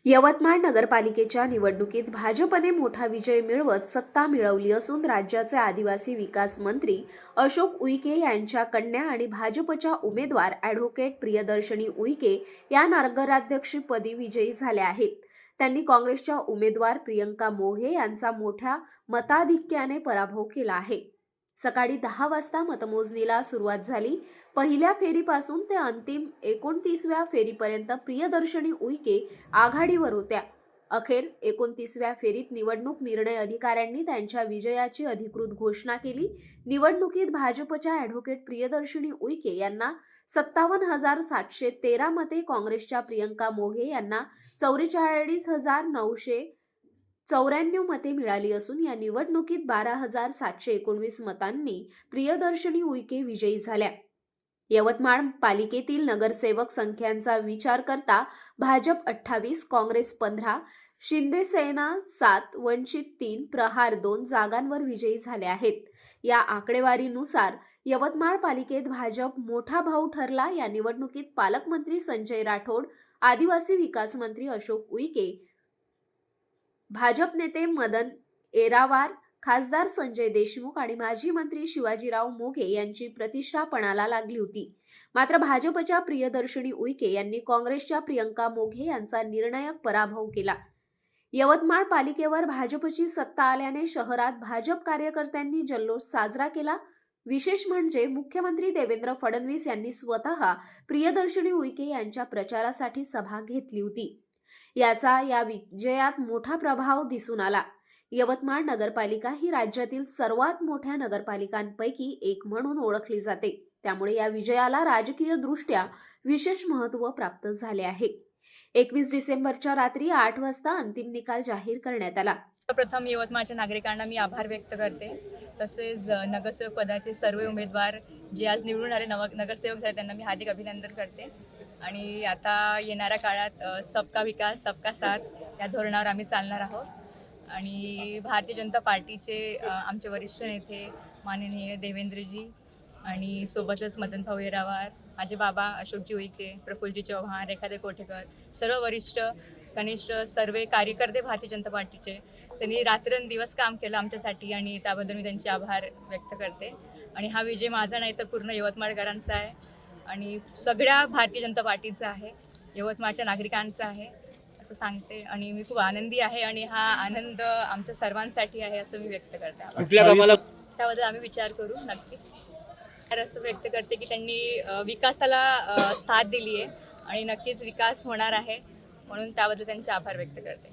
यवतमाळ नगरपालिकेच्या निवडणुकीत भाजपने मोठा विजय मिळवत सत्ता मिळवली असून राज्याचे आदिवासी विकास मंत्री अशोक उईके यांच्या कन्या आणि भाजपच्या उमेदवार ॲडव्होकेट प्रियदर्शनी उईके या नगराध्यक्षपदी विजयी झाल्या आहेत। त्यांनी काँग्रेसच्या उमेदवार प्रियंका मोघे यांचा मोठ्या मताधिक्याने पराभव केला आहे। सकाळी 10 वाजता मतमोजणीला सुरुवात झाली। पहिल्या फेरीपासून ते अंतिम 29व्या फेरीपर्यंत प्रियदर्शनी उईके आघाडीवर होत्या। अखेर 29व्या फेरीत निवडणूक निर्णय अधिकाऱ्यांनी त्यांच्या विजयाची अधिकृत घोषणा केली। निवडणुकीत भाजपच्या ॲडव्होकेट प्रियदर्शनी उईके यांना 57,713 मते, काँग्रेसच्या प्रियंका मोघे यांना 44,994 मते मिळाली असून या निवडणुकीत 12,719 मतांनी प्रियदर्शनी उईके विजयी झाल्या। यवतमाळ पालिकेतील नगरसेवक संख्यांचा विचार करता भाजप 28, काँग्रेस 15, शिंदे सेना 7, वंचित 3, प्रहार 2 जागांवर विजयी झाले आहेत। या आकडेवारीनुसार यवतमाळ पालिकेत भाजप मोठा भाऊ ठरला। या निवडणुकीत पालकमंत्री संजय राठोड, आदिवासी विकास मंत्री अशोक उईके, भाजप नेते मदन येरावार, खासदार संजय देशमुख आणि माजी मंत्री शिवाजीराव मोघे यांची प्रतिष्ठा पणाला लागली होती। मात्र भाजपच्या प्रियदर्शनी उईके यांनी काँग्रेसच्या प्रियंका मोघे यांचा निर्णायक पराभव केला। यवतमाळ पालिकेवर भाजपची सत्ता आल्याने शहरात भाजप कार्यकर्त्यांनी जल्लोष साजरा केला। विशेष म्हणजे मुख्यमंत्री देवेंद्र फडणवीस यांनी स्वतः प्रियदर्शनी उईके यांच्या प्रचारासाठी सभा घेतली होती। याचा या विजयात मोठा प्रभाव दिसून आला। यवतमाळ नगरपालिका ही राज्यातील सर्वात मोठ्या नगरपालिकांपैकी एक म्हणून ओळखली जाते। त्यामुळे या विजयाला राजकीय दृष्ट्या विशेष महत्त्व प्राप्त झाले आहे। 21 डिसेंबरच्या रात्री 8 वाजता अंतिम निकाल जाहीर करण्यात आला। प्रथम यवतमाळच्या नागरिकांना मी आभार व्यक्त करते। तसेच नगरसेवक पदाचे सर्व उमेदवार जे आज निवडून आले नगरसेवक झाले त्यांना मी हार्दिक अभिनंदन करते। आणि आता येणाऱ्या काळात सबका विकास सबका साथ या धोरणावर आम्ही चालणार आहोत। आणि भारतीय जनता पार्टीचे आमचे वरिष्ठ नेते माननीय देवेंद्रजी आणि सोबतच मदन भाऊ येरावार, माझे बाबा अशोकजी उईके, प्रफुल्लजी चव्हाण, रेखाताई कोठेकर, सर्व वरिष्ठ कनिष्ठ सर्व कार्यकर्ते भारतीय जनता पार्टीचे त्यांनी रात्रंदिवस काम केलं आमच्यासाठी आणि त्याबद्दल मी त्यांचे आभार व्यक्त करते। आणि हा विजय माझा नाही तर पूर्ण यवतमाळकरांचा आहे आणि सगळ्या भारतीय जनता पार्टीचा आहे, यवतमाळच्या नागरिकांचा आहे असं सांगते। आणि मी खूप आनंदी आहे आणि हा आनंद आमच्या सर्वांसाठी आहे असं मी व्यक्त करते। त्याबद्दल आम्ही विचार करू नक्कीच। असं व्यक्त करते की त्यांनी विकासाला साथ दिली आहे आणि नक्कीच विकास होणार आहे, म्हणून त्याबद्दल त्यांचे आभार व्यक्त करते।